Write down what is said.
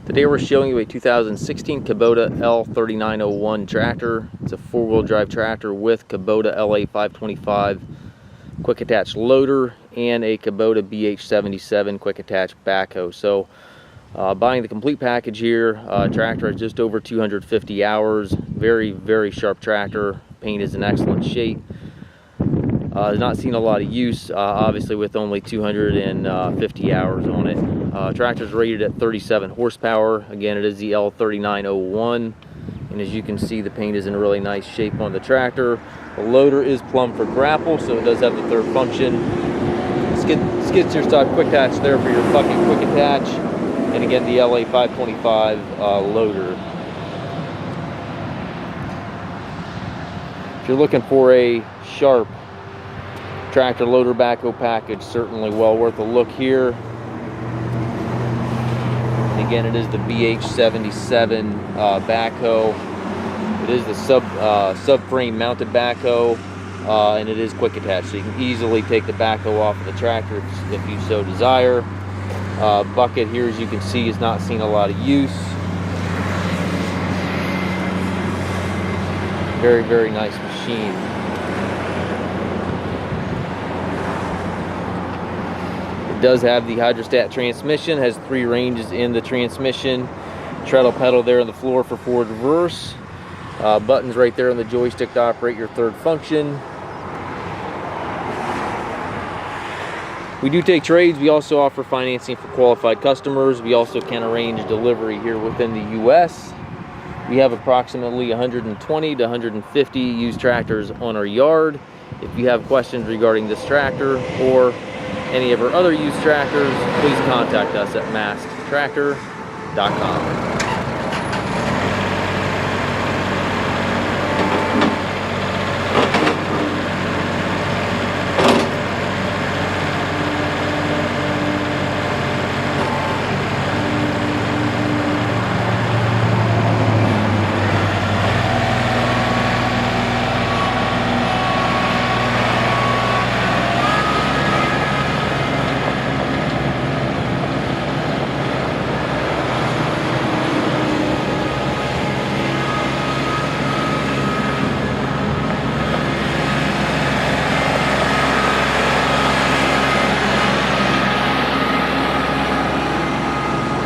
Today we're showing you a 2016 Kubota L3901 tractor. It's a four-wheel drive tractor with Kubota LA525 quick attach loader and a Kubota BH77 quick attach backhoe. So buying the complete package here. Tractor has just over 250 hours. Very sharp tractor. Paint is in excellent shape. Has not seen a lot of use, obviously, with only 250 hours on it. Tractor's rated at 37 horsepower. Again, it is the L3901, and as you can see, the paint is in really nice shape on the tractor. The loader is plumbed for grapple, so it does have the third function. Skid steer stock quick attach there for your bucket quick attach, and again the LA525 loader. If you're looking for a sharp tractor loader backhoe package, certainly well worth a look here. And again, it is the BH77 backhoe. It is the subframe mounted backhoe, and it is quick attach, so you can easily take the backhoe off of the tractor if you so desire. Bucket here, as you can see, has not seen a lot of use. Very nice machine. Does have the hydrostat transmission, has 3 ranges in the transmission, treadle pedal there on the floor for forward reverse, buttons right there on the joystick to operate your third function. We do take trades. We also offer financing for qualified customers. We also can arrange delivery here within the US. We have approximately 120 to 150 used tractors on our yard. If you have questions regarding this tractor or any of our other used tractors, please contact us at masttractor.com.